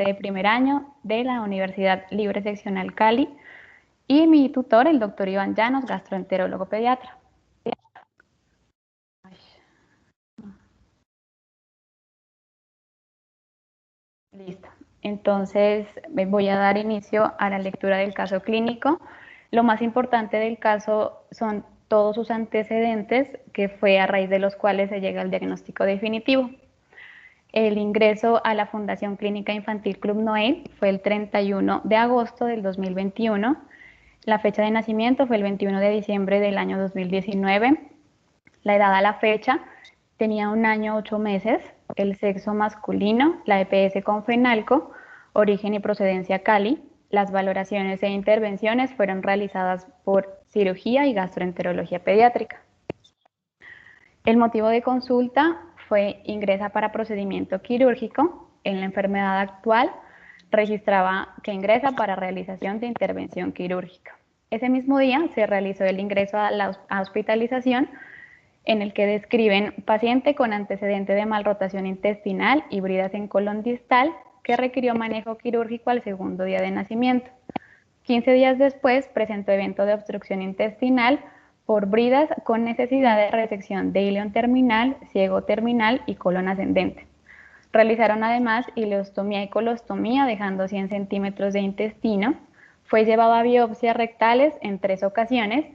de primer año de la Universidad Libre Seccional Cali, y mi tutor, el doctor Iván Llanos, gastroenterólogo pediatra. Listo. Entonces, voy a dar inicio a la lectura del caso clínico. Lo más importante del caso son todos sus antecedentes, que fue a raíz de los cuales se llega al diagnóstico definitivo. El ingreso a la Fundación Clínica Infantil Club Noel fue el 31 de agosto del 2021. La fecha de nacimiento fue el 21 de diciembre del año 2019. La edad a la fecha tenía 1 año 8 meses, el sexo masculino, la EPS con fenalco, origen y procedencia Cali. Las valoraciones e intervenciones fueron realizadas por cirugía y gastroenterología pediátrica. El motivo de consulta fue ingresa para procedimiento quirúrgico. En la enfermedad actual registraba que ingresa para realización de intervención quirúrgica. Ese mismo día se realizó el ingreso a la hospitalización, en el que describen paciente con antecedente de malrotación intestinal y bridas en colon distal que requirió manejo quirúrgico al segundo día de nacimiento. 15 días después presentó evento de obstrucción intestinal por bridas con necesidad de resección de ileón terminal, ciego terminal y colon ascendente. Realizaron además ileostomía y colostomía dejando 100 centímetros de intestino. Fue llevado a biopsias rectales en 3 ocasiones,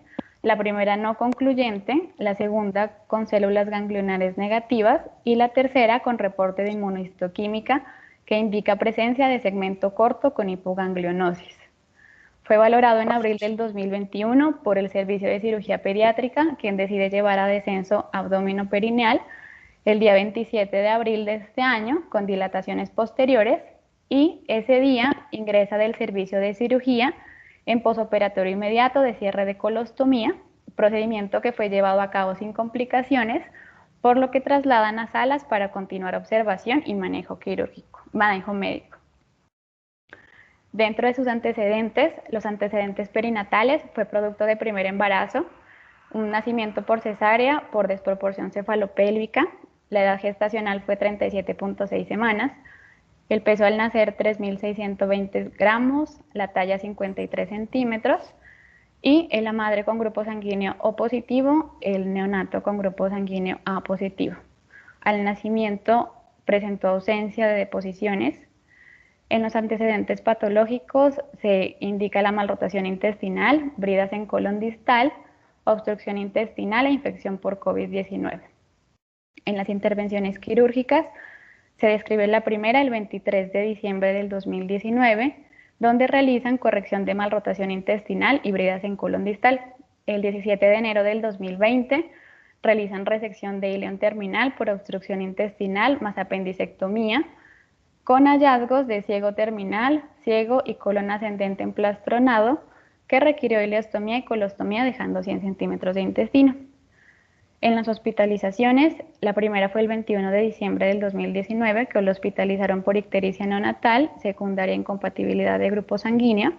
la primera no concluyente, la segunda con células ganglionares negativas y la tercera con reporte de inmunohistoquímica que indica presencia de segmento corto con hipoganglionosis. Fue valorado en abril del 2021 por el Servicio de Cirugía Pediátrica, quien decide llevar a descenso abdominoperineal el día 27 de abril de este año con dilataciones posteriores, y ese día ingresa del servicio de cirugía en posoperatorio inmediato de cierre de colostomía, procedimiento que fue llevado a cabo sin complicaciones, por lo que trasladan a salas para continuar observación y manejo médico. Dentro de sus antecedentes, los antecedentes perinatales fue producto de primer embarazo, un nacimiento por cesárea por desproporción cefalopélvica, la edad gestacional fue 37.6 semanas, el peso al nacer 3.620 gramos, la talla 53 centímetros, y la madre con grupo sanguíneo O positivo, el neonato con grupo sanguíneo A positivo. Al nacimiento presentó ausencia de deposiciones. En los antecedentes patológicos se indica la malrotación intestinal, bridas en colon distal, obstrucción intestinal e infección por COVID-19. En las intervenciones quirúrgicas se describe la primera el 23 de diciembre del 2019, donde realizan corrección de malrotación intestinal y bridas en colon distal. El 17 de enero del 2020 realizan resección de ileón terminal por obstrucción intestinal más apendicectomía, con hallazgos de ciego terminal, ciego y colon ascendente emplastronado, que requirió ileostomía y colostomía dejando 100 centímetros de intestino. En las hospitalizaciones, la primera fue el 21 de diciembre del 2019, que lo hospitalizaron por ictericia neonatal, secundaria incompatibilidad de grupo sanguíneo.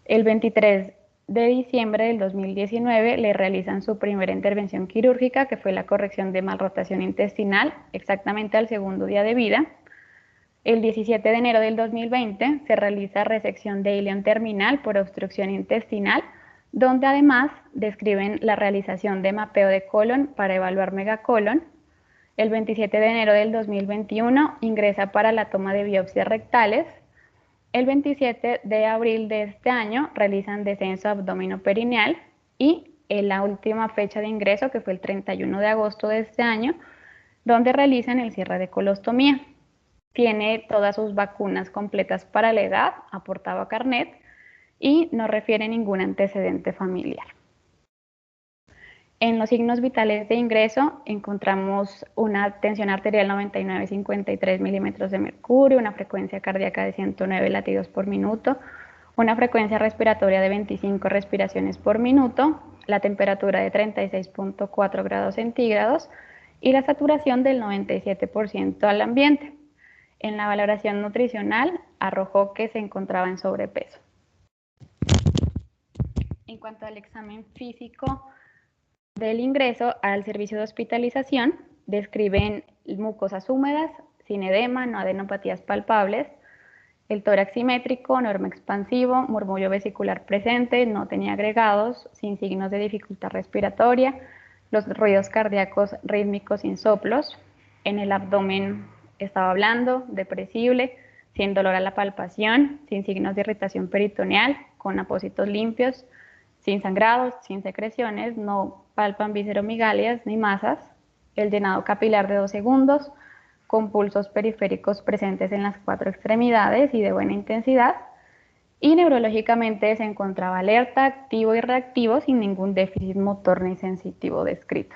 El 23 de diciembre del 2019 le realizan su primera intervención quirúrgica, que fue la corrección de malrotación intestinal, exactamente al segundo día de vida. El 17 de enero del 2020 se realiza resección de ileón terminal por obstrucción intestinal, donde además describen la realización de mapeo de colon para evaluar megacolon. El 27 de enero del 2021 ingresa para la toma de biopsias rectales. El 27 de abril de este año realizan descenso abdominoperineal, y en la última fecha de ingreso, que fue el 31 de agosto de este año, donde realizan el cierre de colostomía. Tiene todas sus vacunas completas para la edad, aportado a carnet, y no refiere ningún antecedente familiar. En los signos vitales de ingreso encontramos una tensión arterial 99,53 milímetros de mercurio, una frecuencia cardíaca de 109 latidos por minuto, una frecuencia respiratoria de 25 respiraciones por minuto, la temperatura de 36.4 grados centígrados y la saturación del 97% al ambiente. En la valoración nutricional arrojó que se encontraba en sobrepeso. En cuanto al examen físico del ingreso al servicio de hospitalización, describen mucosas húmedas, sin edema, no adenopatías palpables, El tórax simétrico, normo expansivo, murmullo vesicular presente, no tenía agregados, sin signos de dificultad respiratoria, los ruidos cardíacos rítmicos sin soplos. En el abdomen estaba blando, depresible, sin dolor a la palpación, sin signos de irritación peritoneal, con apósitos limpios, sin sangrados, sin secreciones, no palpan visceromigalias ni masas. El llenado capilar de 2 segundos, con pulsos periféricos presentes en las 4 extremidades y de buena intensidad. Y neurológicamente se encontraba alerta, activo y reactivo sin ningún déficit motor ni sensitivo descrito.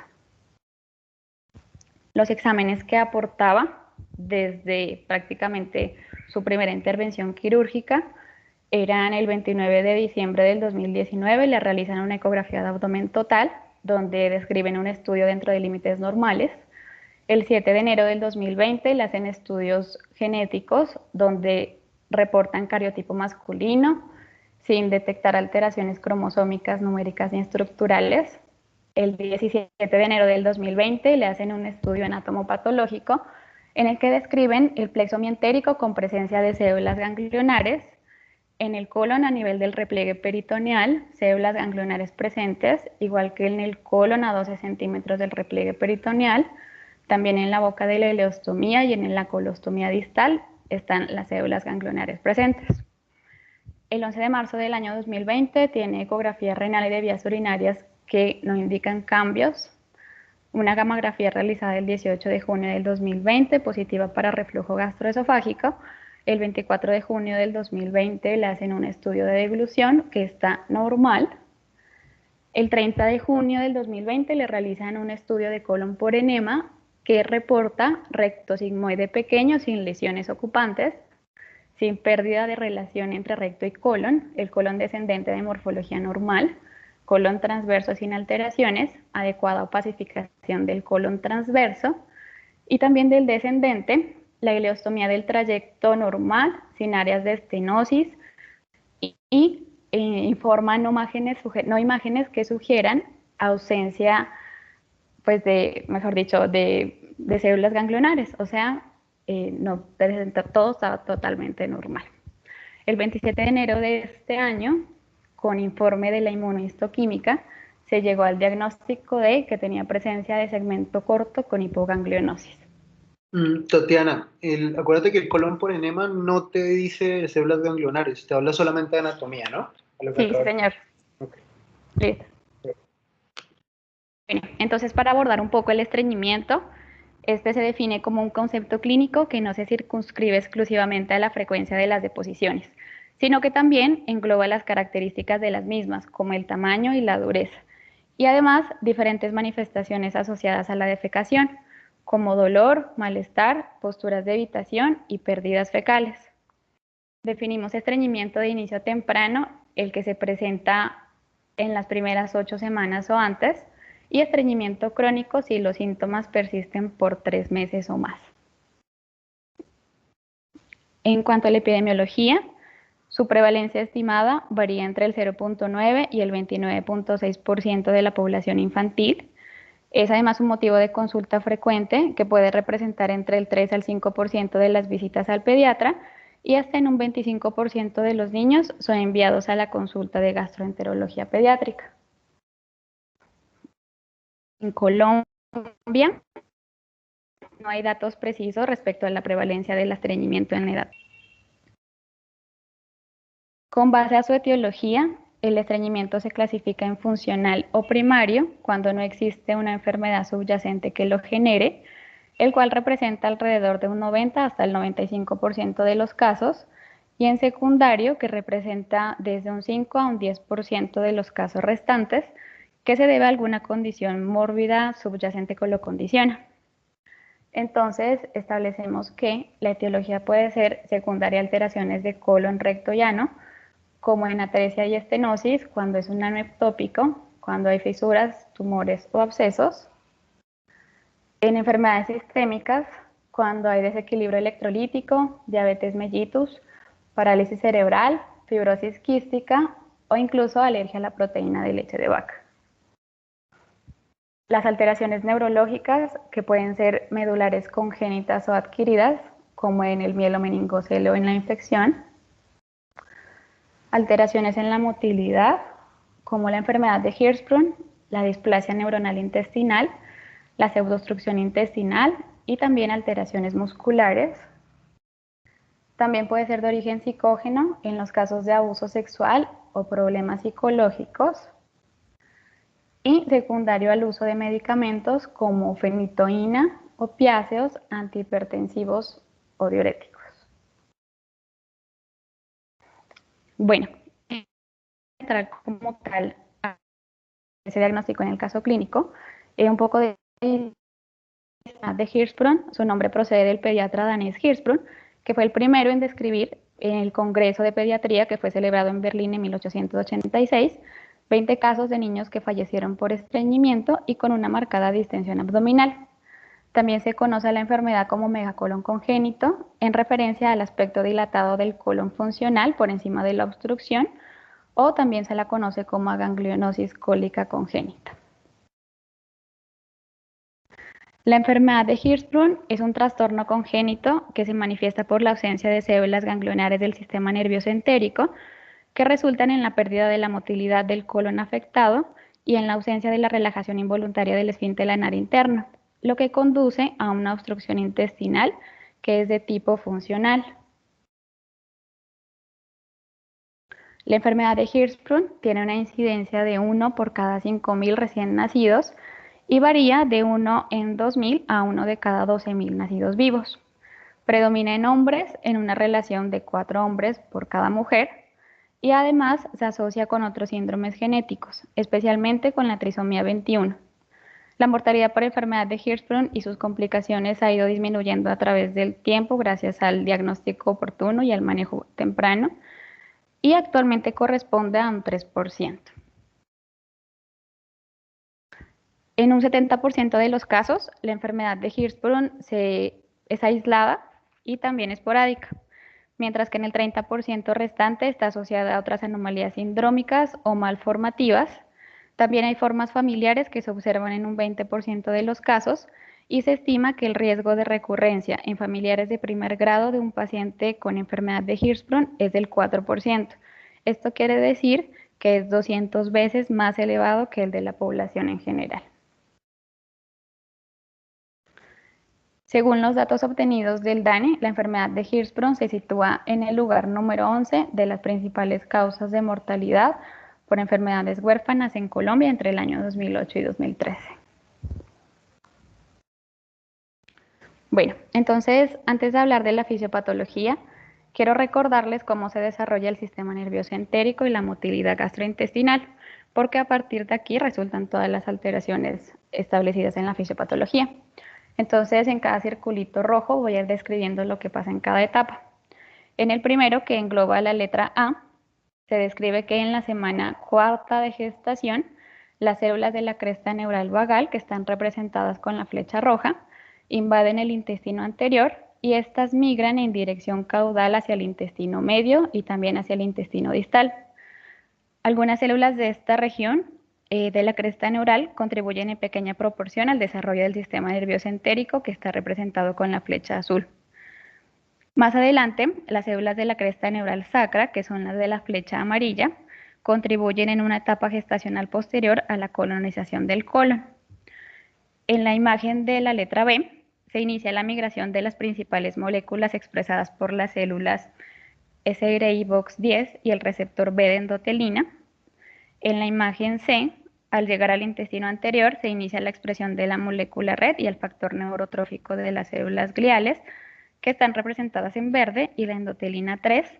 Los exámenes que aportaba desde prácticamente su primera intervención quirúrgica eran el 29 de diciembre del 2019, le realizan una ecografía de abdomen total, donde describen un estudio dentro de límites normales. El 7 de enero del 2020 le hacen estudios genéticos, donde reportan cariotipo masculino, sin detectar alteraciones cromosómicas, numéricas ni estructurales. El 17 de enero del 2020 le hacen un estudio anatomopatológico en el que describen el plexo mientérico con presencia de células ganglionares, en el colon a nivel del repliegue peritoneal, células ganglionares presentes, igual que en el colon a 12 centímetros del repliegue peritoneal. También en la boca de la ileostomía y en la colostomía distal están las células ganglionares presentes. El 11 de marzo del año 2020 tiene ecografía renal y de vías urinarias que no indican cambios. Una gamografía realizada el 18 de junio del 2020, positiva para reflujo gastroesofágico. El 24 de junio del 2020 le hacen un estudio de deglución que está normal. El 30 de junio del 2020 le realizan un estudio de colon por enema que reporta recto sigmoide pequeño sin lesiones ocupantes, sin pérdida de relación entre recto y colon, el colon descendente de morfología normal, colon transverso sin alteraciones, adecuada opacificación del colon transverso y también del descendente, la ileostomía del trayecto normal, sin áreas de estenosis y informa no imágenes que sugieran ausencia, pues mejor dicho, de células ganglionares, o sea, no, todo estaba totalmente normal. El 27 de enero de este año, con informe de la inmunohistoquímica, se llegó al diagnóstico de que tenía presencia de segmento corto con hipoganglionosis. Tatiana, acuérdate que el colon por enema no te dice células ganglionares, te habla solamente de anatomía, ¿no? Sí, señor. Okay. Listo. Bueno, entonces, para abordar un poco el estreñimiento, este se define como un concepto clínico que no se circunscribe exclusivamente a la frecuencia de las deposiciones, sino que también engloba las características de las mismas, como el tamaño y la dureza, y además diferentes manifestaciones asociadas a la defecación, como dolor, malestar, posturas de evitación y pérdidas fecales. Definimos estreñimiento de inicio temprano, el que se presenta en las primeras 8 semanas o antes, y estreñimiento crónico si los síntomas persisten por 3 meses o más. En cuanto a la epidemiología, su prevalencia estimada varía entre el 0.9 y el 29.6% de la población infantil. Es además un motivo de consulta frecuente que puede representar entre el 3 al 5% de las visitas al pediatra y hasta en un 25% de los niños son enviados a la consulta de gastroenterología pediátrica. En Colombia no hay datos precisos respecto a la prevalencia del estreñimiento en la edad. Con base a su etiología, el estreñimiento se clasifica en funcional o primario cuando no existe una enfermedad subyacente que lo genere, el cual representa alrededor de un 90 hasta el 95% de los casos, y en secundario, que representa desde un 5 a un 10% de los casos restantes, que se debe a alguna condición mórbida subyacente que lo condiciona. Entonces, establecemos que la etiología puede ser secundaria a alteraciones de colon recto llano, como en atresia y estenosis, cuando es un ano ectópico, cuando hay fisuras, tumores o abscesos. En enfermedades sistémicas, cuando hay desequilibrio electrolítico, diabetes mellitus, parálisis cerebral, fibrosis quística o incluso alergia a la proteína de leche de vaca. Las alteraciones neurológicas, que pueden ser medulares congénitas o adquiridas, como en el mielomeningocele o en la infección, alteraciones en la motilidad, como la enfermedad de Hirschsprung, la displasia neuronal intestinal, la pseudoobstrucción intestinal y también alteraciones musculares. También puede ser de origen psicógeno en los casos de abuso sexual o problemas psicológicos y secundario al uso de medicamentos como fenitoína, opiáceos, antihipertensivos o diuréticos. Bueno, entrar como tal a ese diagnóstico en el caso clínico, un poco de Hirschsprung, su nombre procede del pediatra danés Hirschsprung, que fue el primero en describir en el Congreso de Pediatría que fue celebrado en Berlín en 1886, 20 casos de niños que fallecieron por estreñimiento y con una marcada distensión abdominal. También se conoce a la enfermedad como megacolon congénito, en referencia al aspecto dilatado del colon funcional por encima de la obstrucción, o también se la conoce como aganglionosis cólica congénita. La enfermedad de Hirschsprung es un trastorno congénito que se manifiesta por la ausencia de células ganglionares del sistema nervioso entérico que resultan en la pérdida de la motilidad del colon afectado y en la ausencia de la relajación involuntaria del esfínter anar interno, lo que conduce a una obstrucción intestinal que es de tipo funcional. La enfermedad de Hirschsprung tiene una incidencia de 1 por cada 5.000 recién nacidos y varía de 1 en 2.000 a 1 de cada 12.000 nacidos vivos. Predomina en hombres en una relación de 4 hombres por cada mujer y además se asocia con otros síndromes genéticos, especialmente con la trisomía 21. La mortalidad por enfermedad de Hirschsprung y sus complicaciones ha ido disminuyendo a través del tiempo gracias al diagnóstico oportuno y al manejo temprano y actualmente corresponde a un 3%. En un 70% de los casos, la enfermedad de Hirschsprung es aislada y también esporádica, mientras que en el 30% restante está asociada a otras anomalías sindrómicas o malformativas. También hay formas familiares que se observan en un 20% de los casos y se estima que el riesgo de recurrencia en familiares de primer grado de un paciente con enfermedad de Hirschsprung es del 4%. Esto quiere decir que es 200 veces más elevado que el de la población en general. Según los datos obtenidos del DANE, la enfermedad de Hirschsprung se sitúa en el lugar número 11 de las principales causas de mortalidad por enfermedades huérfanas en Colombia entre el año 2008 y 2013. Bueno, entonces, antes de hablar de la fisiopatología, quiero recordarles cómo se desarrolla el sistema nervioso entérico y la motilidad gastrointestinal, porque a partir de aquí resultan todas las alteraciones establecidas en la fisiopatología. Entonces, en cada circulito rojo voy a ir describiendo lo que pasa en cada etapa. En el primero, que engloba la letra A, se describe que en la semana cuarta de gestación, las células de la cresta neural vagal, que están representadas con la flecha roja, invaden el intestino anterior y estas migran en dirección caudal hacia el intestino medio y también hacia el intestino distal. Algunas células de esta región de la cresta neural contribuyen en pequeña proporción al desarrollo del sistema nervioso entérico que está representado con la flecha azul. Más adelante, las células de la cresta neural sacra, que son las de la flecha amarilla, contribuyen en una etapa gestacional posterior a la colonización del colon. En la imagen de la letra B, se inicia la migración de las principales moléculas expresadas por las células SRI-Box10 y el receptor B de endotelina. En la imagen C, al llegar al intestino anterior, se inicia la expresión de la molécula red y el factor neurotrófico de las células gliales, que están representadas en verde, y la endotelina 3,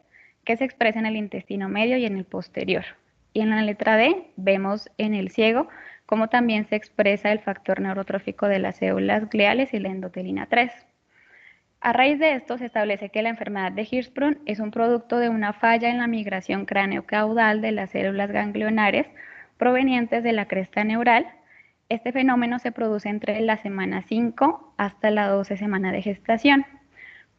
que se expresa en el intestino medio y en el posterior. Y en la letra D vemos en el ciego cómo también se expresa el factor neurotrófico de las células gliales y la endotelina 3. A raíz de esto se establece que la enfermedad de Hirschsprung es un producto de una falla en la migración cráneo-caudal de las células ganglionares provenientes de la cresta neural. Este fenómeno se produce entre la semana 5 hasta la 12 semana de gestación,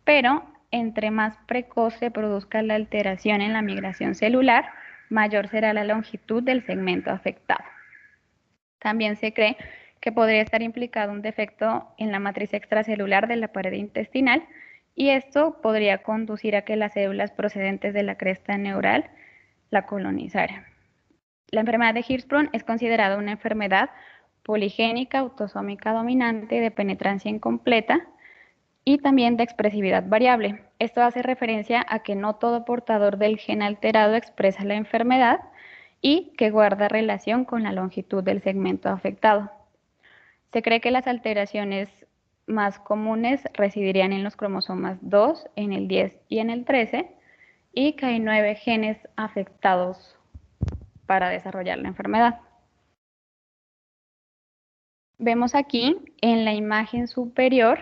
pero entre más precoz se produzca la alteración en la migración celular, mayor será la longitud del segmento afectado. También se cree que podría estar implicado un defecto en la matriz extracelular de la pared intestinal y esto podría conducir a que las células procedentes de la cresta neural la colonizaran. La enfermedad de Hirschsprung es considerada una enfermedad poligénica autosómica dominante de penetrancia incompleta y también de expresividad variable. Esto hace referencia a que no todo portador del gen alterado expresa la enfermedad y que guarda relación con la longitud del segmento afectado. Se cree que las alteraciones más comunes residirían en los cromosomas 2, en el 10 y en el 13, y que hay 9 genes afectados para desarrollar la enfermedad. Vemos aquí en la imagen superior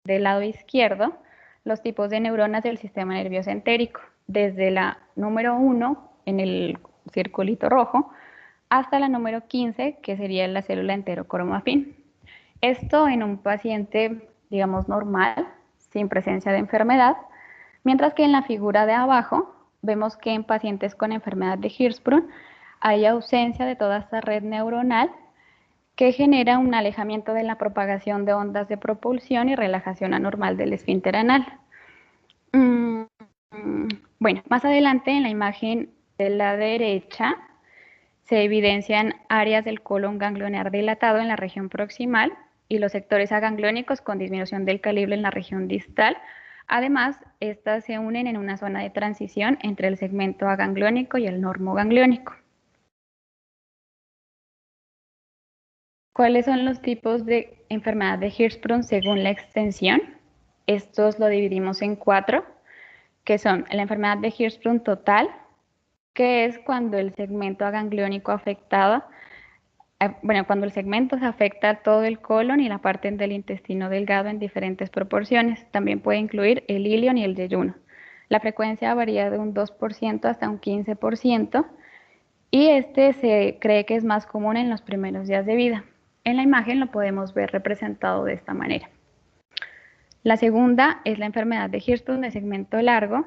del lado izquierdo los tipos de neuronas del sistema nervioso entérico, desde la número 1 en el circulito rojo hasta la número 15, que sería la célula enterocromafín. Esto en un paciente, digamos, normal, sin presencia de enfermedad, mientras que en la figura de abajo vemos que en pacientes con enfermedad de Hirschsprung hay ausencia de toda esta red neuronal que genera un alejamiento de la propagación de ondas de propulsión y relajación anormal del esfínter anal. Bueno, más adelante en la imagen de la derecha se evidencian áreas del colon ganglionar dilatado en la región proximal y los sectores agangliónicos con disminución del calibre en la región distal. Además, estas se unen en una zona de transición entre el segmento agangliónico y el normogangliónico. ¿Cuáles son los tipos de enfermedad de Hirschsprung según la extensión? Estos lo dividimos en 4, que son la enfermedad de Hirschsprung total, que es cuando el segmento agangliónico afectado, cuando el segmento se afecta a todo el colon y la parte del intestino delgado en diferentes proporciones. También puede incluir el ilion y el yeyuno. La frecuencia varía de un 2% hasta un 15%, y este se cree que es más común en los primeros días de vida. En la imagen lo podemos ver representado de esta manera. La segunda es la enfermedad de Hirschsprung de segmento largo,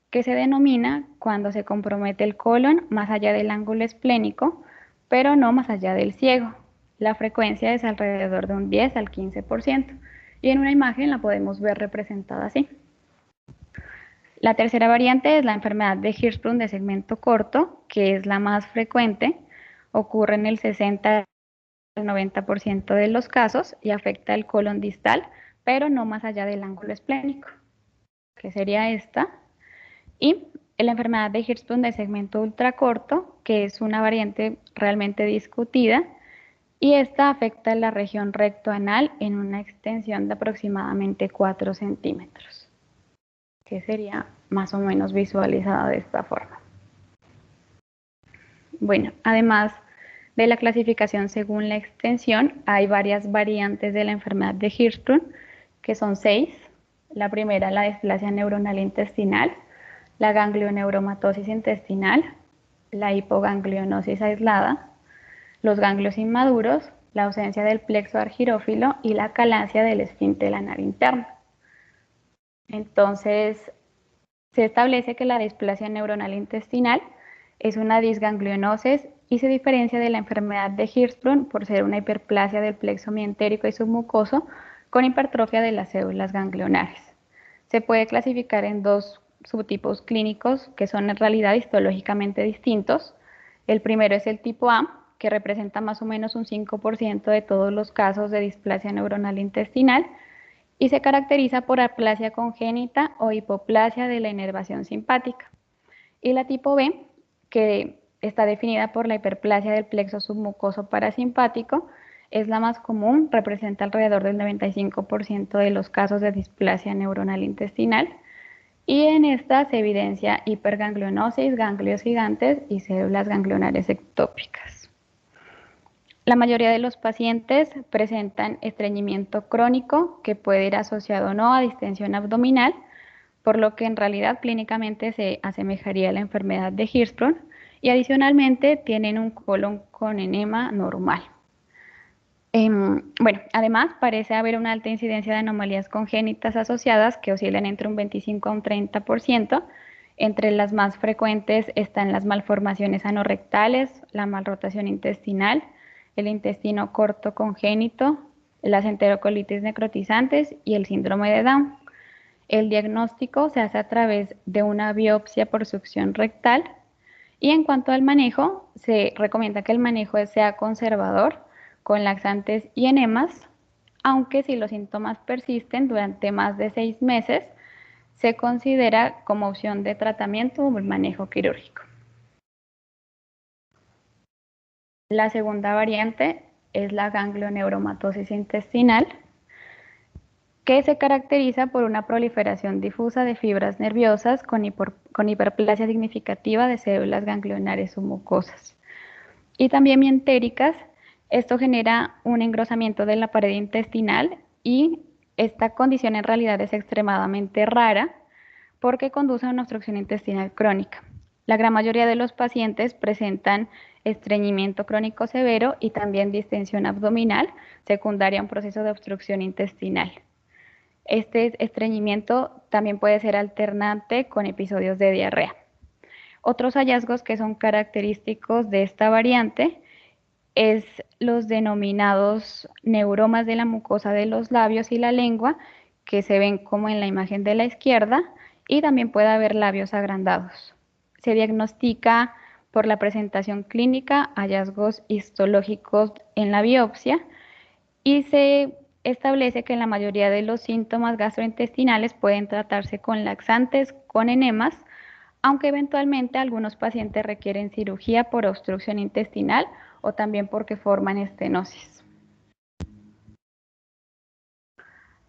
que se denomina cuando se compromete el colon más allá del ángulo esplénico, pero no más allá del ciego. La frecuencia es alrededor de un 10 al 15%, y en una imagen la podemos ver representada así. La tercera variante es la enfermedad de Hirschsprung de segmento corto, que es la más frecuente, ocurre en el 60 al 90% de los casos y afecta el colon distal, pero no más allá del ángulo esplénico, que sería esta. Y la enfermedad de Hirschsprung de segmento ultracorto, que es una variante realmente discutida, y esta afecta la región rectoanal en una extensión de aproximadamente 4 centímetros, que sería más o menos visualizada de esta forma. Bueno, además de la clasificación según la extensión, hay varias variantes de la enfermedad de Hirschsprung, que son 6. La primera, la displasia neuronal intestinal, la ganglioneuromatosis intestinal, la hipoganglionosis aislada, los ganglios inmaduros, la ausencia del plexo argirófilo y la calancia del esfínter anal interno. Entonces, se establece que la displasia neuronal intestinal es una disganglionosis y se diferencia de la enfermedad de Hirschsprung por ser una hiperplasia del plexo mientérico y submucoso con hipertrofia de las células ganglionares. Se puede clasificar en 2 subtipos clínicos que son en realidad histológicamente distintos. El primero es el tipo A, que representa más o menos un 5% de todos los casos de displasia neuronal intestinal y se caracteriza por aplasia congénita o hipoplasia de la inervación simpática. Y la tipo B, que está definida por la hiperplasia del plexo submucoso parasimpático, es la más común, representa alrededor del 95% de los casos de displasia neuronal intestinal, y en esta se evidencia hiperganglionosis, ganglios gigantes y células ganglionares ectópicas. La mayoría de los pacientes presentan estreñimiento crónico que puede ir asociado o no a distensión abdominal, por lo que en realidad clínicamente se asemejaría a la enfermedad de Hirschsprung, y adicionalmente tienen un colon con enema normal. Bueno, además parece haber una alta incidencia de anomalías congénitas asociadas que oscilan entre un 25 a un 30%. Entre las más frecuentes están las malformaciones anorrectales, la malrotación intestinal, el intestino corto congénito, las enterocolitis necrotizantes y el síndrome de Down. El diagnóstico se hace a través de una biopsia por succión rectal y en cuanto al manejo, se recomienda que el manejo sea conservador con laxantes y enemas, aunque si los síntomas persisten durante más de 6 meses, se considera como opción de tratamiento o manejo quirúrgico. La segunda variante es la ganglioneuromatosis intestinal, que se caracteriza por una proliferación difusa de fibras nerviosas con hiperplasia significativa de células ganglionares o mucosas. Y también mientéricas, esto genera un engrosamiento de la pared intestinal y esta condición en realidad es extremadamente rara porque conduce a una obstrucción intestinal crónica. La gran mayoría de los pacientes presentan estreñimiento crónico severo y también distensión abdominal secundaria a un proceso de obstrucción intestinal. Este estreñimiento también puede ser alternante con episodios de diarrea. Otros hallazgos que son característicos de esta variante es los denominados neuromas de la mucosa de los labios y la lengua, que se ven como en la imagen de la izquierda, y también puede haber labios agrandados. Se diagnostica por la presentación clínica, hallazgos histológicos en la biopsia y se establece que la mayoría de los síntomas gastrointestinales pueden tratarse con laxantes, con enemas, aunque eventualmente algunos pacientes requieren cirugía por obstrucción intestinal o también porque forman estenosis.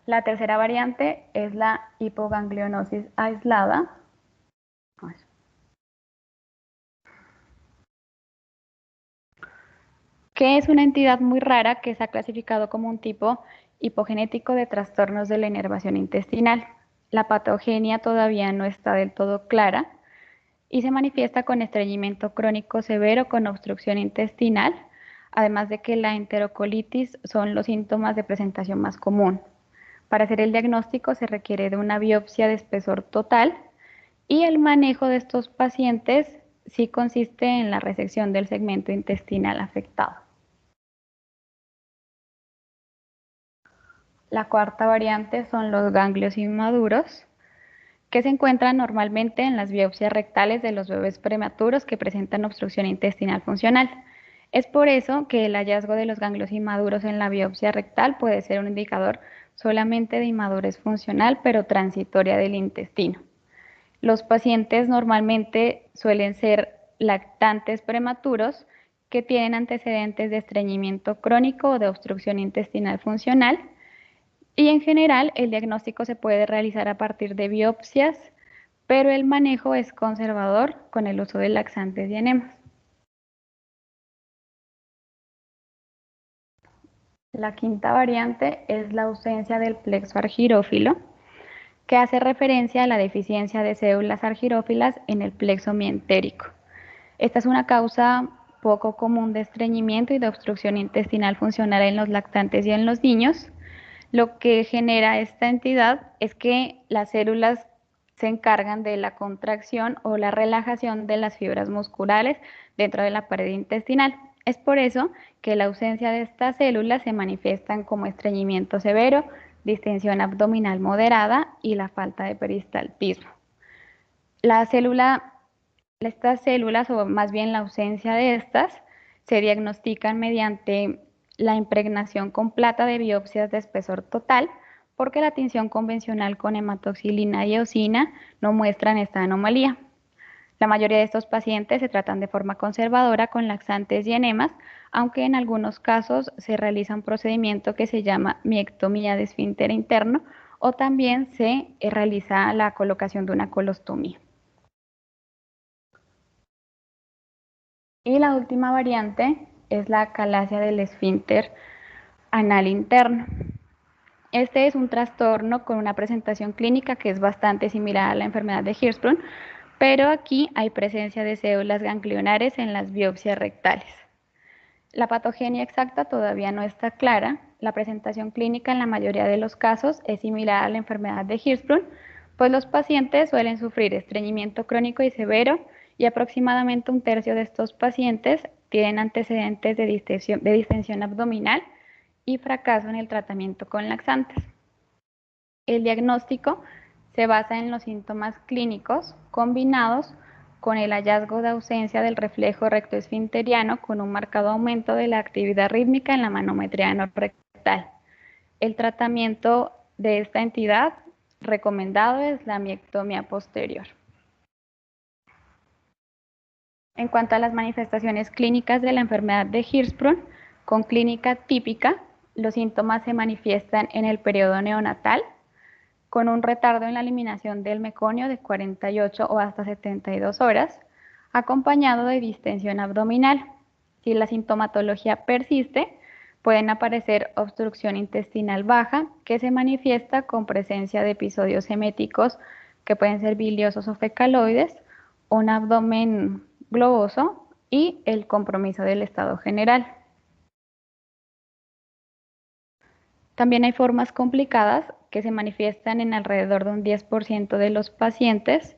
La tercera variante es la hipoganglionosis aislada, que es una entidad muy rara que se ha clasificado como un tipo hipogenético de trastornos de la inervación intestinal. La patogenia todavía no está del todo clara y se manifiesta con estreñimiento crónico severo con obstrucción intestinal, además de que la enterocolitis son los síntomas de presentación más común. Para hacer el diagnóstico se requiere de una biopsia de espesor total y el manejo de estos pacientes sí consiste en la resección del segmento intestinal afectado. La cuarta variante son los ganglios inmaduros, que se encuentran normalmente en las biopsias rectales de los bebés prematuros que presentan obstrucción intestinal funcional. Es por eso que el hallazgo de los ganglios inmaduros en la biopsia rectal puede ser un indicador solamente de inmadurez funcional, pero transitoria del intestino. Los pacientes normalmente suelen ser lactantes prematuros que tienen antecedentes de estreñimiento crónico o de obstrucción intestinal funcional. Y en general, el diagnóstico se puede realizar a partir de biopsias, pero el manejo es conservador con el uso de laxantes y enemas. La quinta variante es la ausencia del plexo argirófilo, que hace referencia a la deficiencia de células argirófilas en el plexo mientérico. Esta es una causa poco común de estreñimiento y de obstrucción intestinal funcional en los lactantes y en los niños. Lo que genera esta entidad es que las células se encargan de la contracción o la relajación de las fibras musculares dentro de la pared intestinal. Es por eso que la ausencia de estas células se manifiestan como estreñimiento severo, distensión abdominal moderada y la falta de peristaltismo. Estas células, o más bien la ausencia de estas, se diagnostican mediante la impregnación con plata de biopsias de espesor total, porque la tinción convencional con hematoxilina y eosina no muestran esta anomalía. La mayoría de estos pacientes se tratan de forma conservadora con laxantes y enemas, aunque en algunos casos se realiza un procedimiento que se llama miectomía de esfínter interno o también se realiza la colocación de una colostomía. Y la última variante es la acalasia del esfínter anal interno. Este es un trastorno con una presentación clínica que es bastante similar a la enfermedad de Hirschsprung, pero aquí hay presencia de células ganglionares en las biopsias rectales. La patogenia exacta todavía no está clara. La presentación clínica en la mayoría de los casos es similar a la enfermedad de Hirschsprung, pues los pacientes suelen sufrir estreñimiento crónico y severo y aproximadamente un tercio de estos pacientes tienen antecedentes de distensión abdominal y fracaso en el tratamiento con laxantes. El diagnóstico se basa en los síntomas clínicos combinados con el hallazgo de ausencia del reflejo rectoesfinteriano con un marcado aumento de la actividad rítmica en la manometría anorrectal. El tratamiento de esta entidad recomendado es la miectomía posterior. En cuanto a las manifestaciones clínicas de la enfermedad de Hirschsprung, con clínica típica, los síntomas se manifiestan en el periodo neonatal, con un retardo en la eliminación del meconio de 48 o hasta 72 horas, acompañado de distensión abdominal. Si la sintomatología persiste, pueden aparecer obstrucción intestinal baja, que se manifiesta con presencia de episodios eméticos que pueden ser biliosos o fecaloides, un abdomen globoso y el compromiso del estado general. También hay formas complicadas que se manifiestan en alrededor de un 10% de los pacientes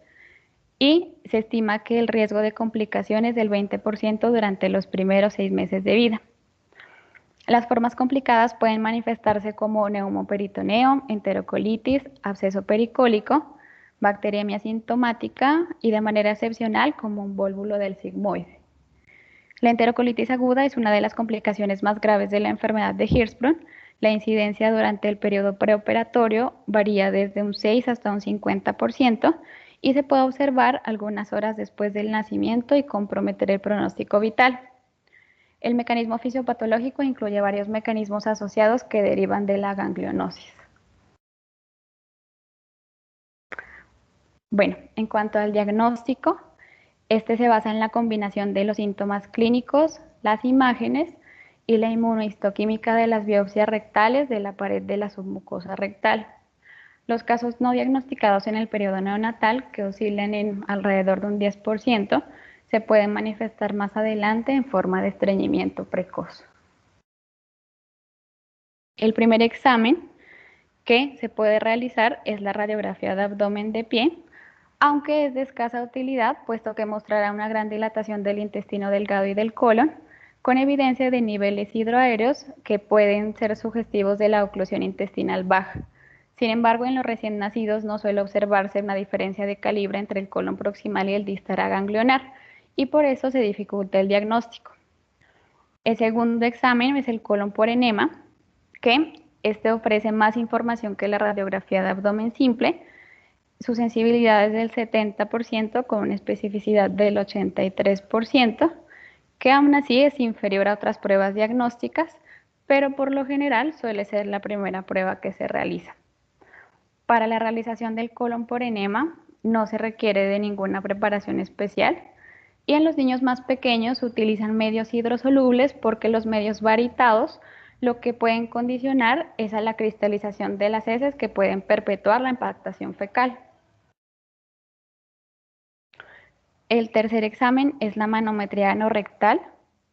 y se estima que el riesgo de complicaciones es del 20% durante los primeros 6 meses de vida. Las formas complicadas pueden manifestarse como neumoperitoneo, enterocolitis, absceso pericólico, bacteriemia sintomática y de manera excepcional como un vólvulo del sigmoide. La enterocolitis aguda es una de las complicaciones más graves de la enfermedad de Hirschsprung. La incidencia durante el periodo preoperatorio varía desde un 6 hasta un 50% y se puede observar algunas horas después del nacimiento y comprometer el pronóstico vital. El mecanismo fisiopatológico incluye varios mecanismos asociados que derivan de la ganglionosis. Bueno, en cuanto al diagnóstico, este se basa en la combinación de los síntomas clínicos, las imágenes y la inmunohistoquímica de las biopsias rectales de la pared de la submucosa rectal. Los casos no diagnosticados en el periodo neonatal, que oscilan en alrededor de un 10%, se pueden manifestar más adelante en forma de estreñimiento precoz. El primer examen que se puede realizar es la radiografía de abdomen de pie, aunque es de escasa utilidad, puesto que mostrará una gran dilatación del intestino delgado y del colon, con evidencia de niveles hidroaéreos que pueden ser sugestivos de la oclusión intestinal baja. Sin embargo, en los recién nacidos no suele observarse una diferencia de calibre entre el colon proximal y el distal ganglionar, y por eso se dificulta el diagnóstico. El segundo examen es el colon por enema, que este ofrece más información que la radiografía de abdomen simple. Su sensibilidad es del 70% con una especificidad del 83%, que aún así es inferior a otras pruebas diagnósticas, pero por lo general suele ser la primera prueba que se realiza. Para la realización del colon por enema no se requiere de ninguna preparación especial y en los niños más pequeños se utilizan medios hidrosolubles porque los medios baritados lo que pueden condicionar es a la cristalización de las heces que pueden perpetuar la impactación fecal. El tercer examen es la manometría anorrectal.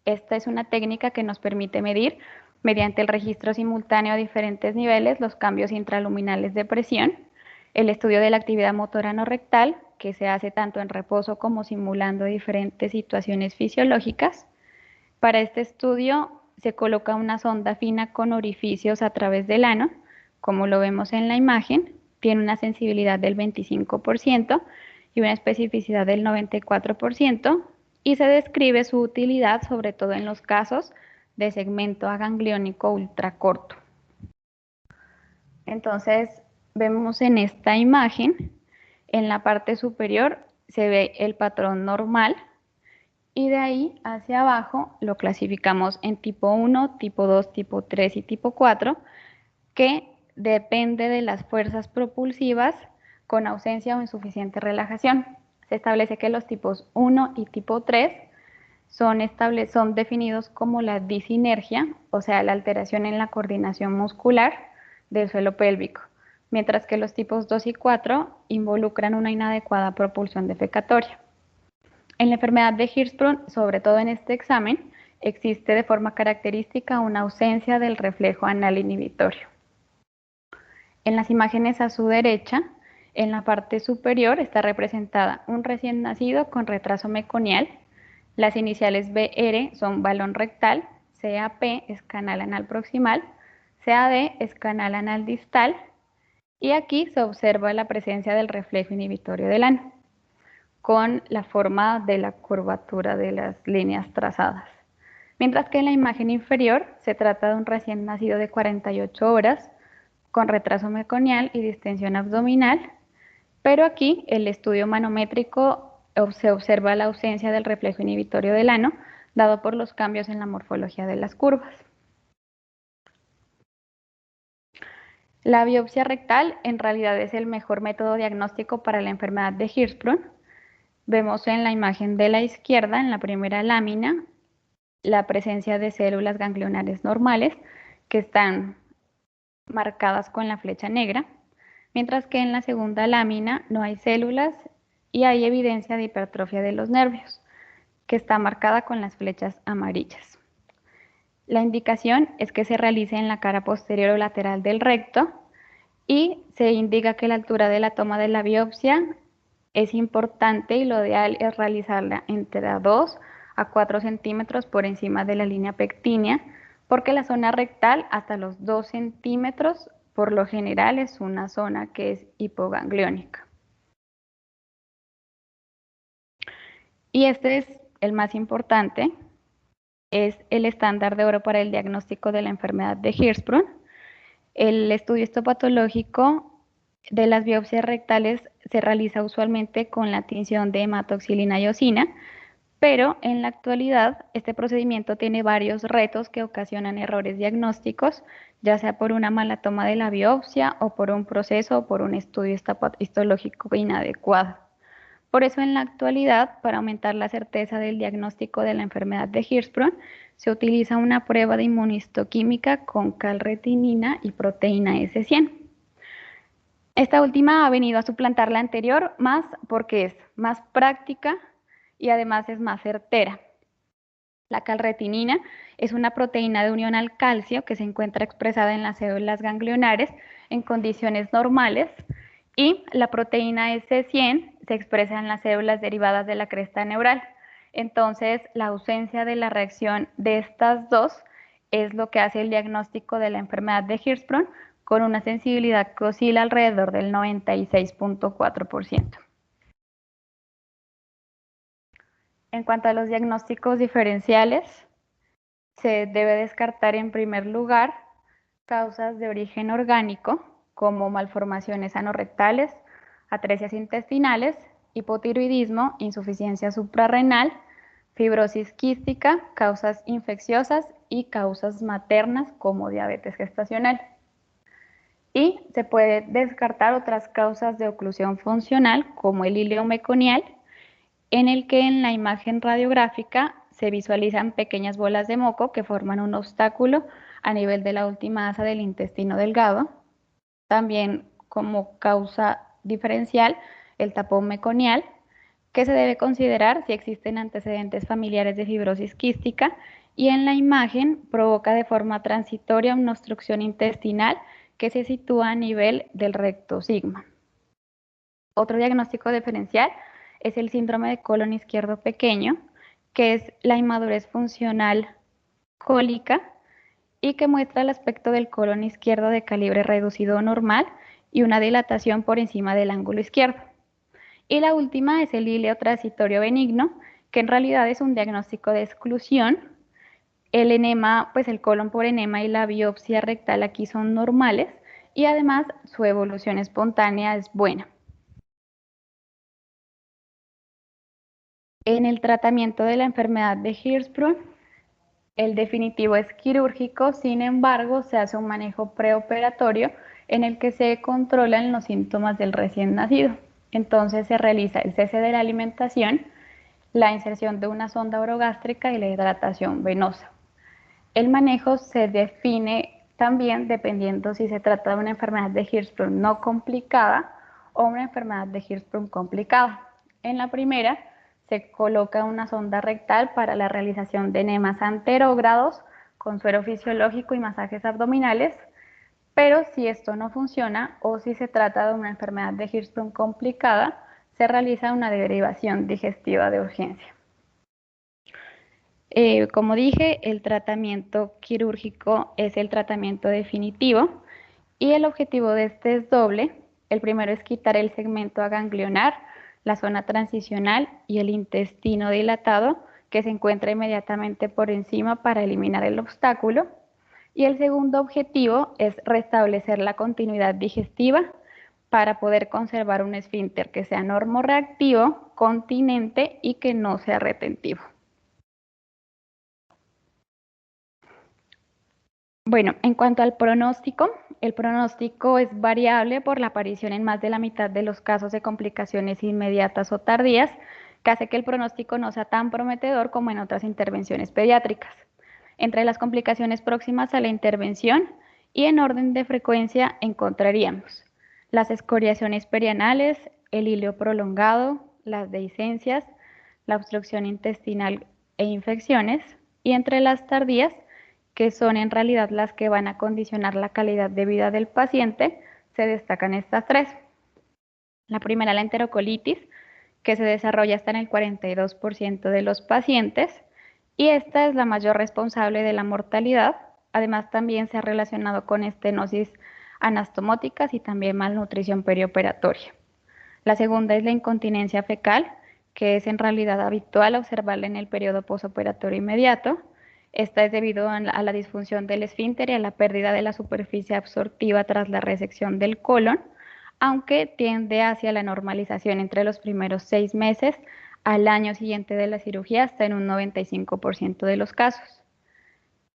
Esta es una técnica que nos permite medir, mediante el registro simultáneo a diferentes niveles, los cambios intraluminales de presión. El estudio de la actividad motora anorrectal, que se hace tanto en reposo como simulando diferentes situaciones fisiológicas. Para este estudio se coloca una sonda fina con orificios a través del ano, como lo vemos en la imagen, tiene una sensibilidad del 25% y una especificidad del 94%, y se describe su utilidad sobre todo en los casos de segmento agangliónico ultracorto. Entonces, vemos en esta imagen, en la parte superior se ve el patrón normal, y de ahí hacia abajo lo clasificamos en tipo 1, tipo 2, tipo 3 y tipo 4, que depende de las fuerzas propulsivas con ausencia o insuficiente relajación. Se establece que los tipos 1 y tipo 3 son definidos como la disinergia, o sea, la alteración en la coordinación muscular del suelo pélvico, mientras que los tipos 2 y 4 involucran una inadecuada propulsión defecatoria. En la enfermedad de Hirschsprung, sobre todo en este examen, existe de forma característica una ausencia del reflejo anal inhibitorio. En las imágenes a su derecha, en la parte superior está representada un recién nacido con retraso meconial. Las iniciales BR son balón rectal, CAP es canal anal proximal, CAD es canal anal distal Y aquí se observa la presencia del reflejo inhibitorio del ano, con la forma de la curvatura de las líneas trazadas. Mientras que en la imagen inferior se trata de un recién nacido de 48 horas, con retraso meconial y distensión abdominal, pero aquí el estudio manométrico se observa la ausencia del reflejo inhibitorio del ano, dado por los cambios en la morfología de las curvas. La biopsia rectal en realidad es el mejor método diagnóstico para la enfermedad de Hirschsprung. Vemos en la imagen de la izquierda, en la primera lámina, la presencia de células ganglionares normales que están marcadas con la flecha negra, mientras que en la segunda lámina no hay células y hay evidencia de hipertrofia de los nervios, que está marcada con las flechas amarillas. La indicación es que se realice en la cara posterior o lateral del recto y se indica que la altura de la toma de la biopsia es importante y lo ideal es realizarla entre 2 a 4 centímetros por encima de la línea pectínea, porque la zona rectal hasta los 2 centímetros por lo general es una zona que es hipogangliónica. Y este es el más importante, es el estándar de oro para el diagnóstico de la enfermedad de Hirschsprung. El estudio histopatológico de las biopsias rectales se realiza usualmente con la tinción de hematoxilina y eosina, pero en la actualidad este procedimiento tiene varios retos que ocasionan errores diagnósticos, ya sea por una mala toma de la biopsia o por un proceso o por un estudio histológico inadecuado. Por eso en la actualidad, para aumentar la certeza del diagnóstico de la enfermedad de Hirschsprung, se utiliza una prueba de inmunistoquímica con calretinina y proteína S100. Esta última ha venido a suplantar la anterior más porque es más práctica y además es más certera. La calretinina es una proteína de unión al calcio que se encuentra expresada en las células ganglionares en condiciones normales y la proteína S100 se expresa en las células derivadas de la cresta neural. Entonces, la ausencia de la reacción de estas dos es lo que hace el diagnóstico de la enfermedad de Hirschsprung con una sensibilidad que oscila alrededor del 96.4%. En cuanto a los diagnósticos diferenciales, se debe descartar en primer lugar causas de origen orgánico como malformaciones anorrectales, atresias intestinales, hipotiroidismo, insuficiencia suprarrenal, fibrosis quística, causas infecciosas y causas maternas como diabetes gestacional. Y se puede descartar otras causas de oclusión funcional como el hilo meconial, en el que en la imagen radiográfica se visualizan pequeñas bolas de moco que forman un obstáculo a nivel de la última asa del intestino delgado. También como causa diferencial el tapón meconial, que se debe considerar si existen antecedentes familiares de fibrosis quística, y en la imagen provoca de forma transitoria una obstrucción intestinal que se sitúa a nivel del recto sigma. Otro diagnóstico diferencial es el síndrome de colon izquierdo pequeño, que es la inmadurez funcional cólica y que muestra el aspecto del colon izquierdo de calibre reducido o normal y una dilatación por encima del ángulo izquierdo. Y la última es el íleo transitorio benigno, que en realidad es un diagnóstico de exclusión. El enema, pues el colon por enema y la biopsia rectal aquí son normales y además su evolución espontánea es buena. En el tratamiento de la enfermedad de Hirschsprung, el definitivo es quirúrgico, sin embargo, se hace un manejo preoperatorio en el que se controlan los síntomas del recién nacido. Entonces se realiza el cese de la alimentación, la inserción de una sonda orogástrica y la hidratación venosa. El manejo se define también dependiendo si se trata de una enfermedad de Hirschsprung no complicada o una enfermedad de Hirschsprung complicada. En la primera, se coloca una sonda rectal para la realización de enemas anterógrados con suero fisiológico y masajes abdominales, pero si esto no funciona o si se trata de una enfermedad de Hirschsprung complicada, se realiza una derivación digestiva de urgencia. Como dije, el tratamiento quirúrgico es el tratamiento definitivo Y el objetivo de este es doble. El primero es quitar el segmento aganglionar, la zona transicional y el intestino dilatado, que se encuentra inmediatamente por encima para eliminar el obstáculo. Y el segundo objetivo es restablecer la continuidad digestiva para poder conservar un esfínter que sea normorreactivo, continente y que no sea retentivo. Bueno, en cuanto al pronóstico, el pronóstico es variable por la aparición en más de la mitad de los casos de complicaciones inmediatas o tardías, que hace que el pronóstico no sea tan prometedor como en otras intervenciones pediátricas. Entre las complicaciones próximas a la intervención y en orden de frecuencia encontraríamos las escoriaciones perianales, el hileo prolongado, las dehiscencias, la obstrucción intestinal e infecciones, y entre las tardías, que son en realidad las que van a condicionar la calidad de vida del paciente, se destacan estas tres. La primera, la enterocolitis, que se desarrolla hasta en el 42% de los pacientes, y esta es la mayor responsable de la mortalidad. Además, también se ha relacionado con estenosis anastomóticas y también malnutrición perioperatoria. La segunda es la incontinencia fecal, que es en realidad habitual observarla en el periodo posoperatorio inmediato. Esta es debido a la disfunción del esfínter y a la pérdida de la superficie absortiva tras la resección del colon, aunque tiende hacia la normalización entre los primeros 6 meses al año siguiente de la cirugía, hasta en un 95% de los casos.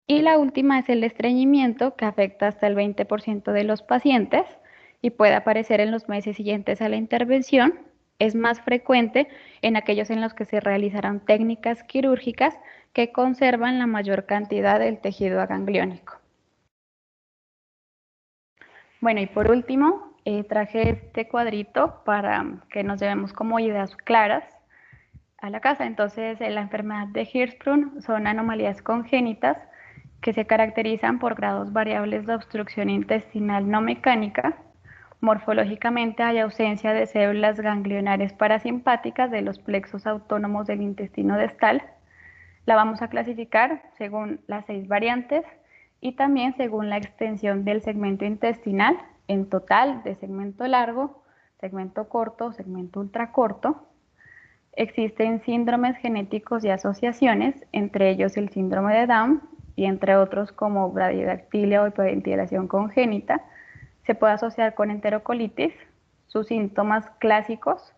Y la última es el estreñimiento, que afecta hasta el 20% de los pacientes y puede aparecer en los meses siguientes a la intervención. Es más frecuente en aquellos en los que se realizaron técnicas quirúrgicas que conservan la mayor cantidad del tejido agangliónico. Bueno, y por último, traje este cuadrito para que nos llevemos como ideas claras a la casa. Entonces, la enfermedad de Hirschsprung son anomalías congénitas que se caracterizan por grados variables de obstrucción intestinal no mecánica. Morfológicamente hay ausencia de células ganglionares parasimpáticas de los plexos autónomos del intestino distal. La vamos a clasificar según las 6 variantes y también según la extensión del segmento intestinal en total de segmento largo, segmento corto, segmento ultracorto. Existen síndromes genéticos y asociaciones, entre ellos el síndrome de Down y entre otros como bradidactilia o hipoventilación congénita. Se puede asociar con enterocolitis. Sus síntomas clásicos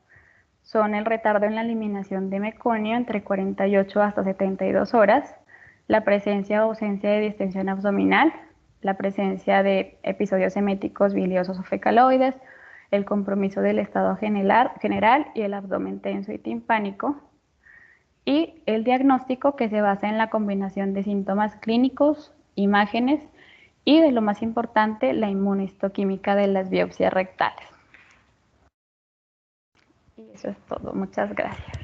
son el retardo en la eliminación de meconio entre 48 hasta 72 horas, la presencia o ausencia de distensión abdominal, la presencia de episodios eméticos biliosos o fecaloides, el compromiso del estado general y el abdomen tenso y timpánico, y el diagnóstico, que se basa en la combinación de síntomas clínicos, imágenes y, de lo más importante, la inmunohistoquímica de las biopsias rectales. Y eso es todo. Muchas gracias.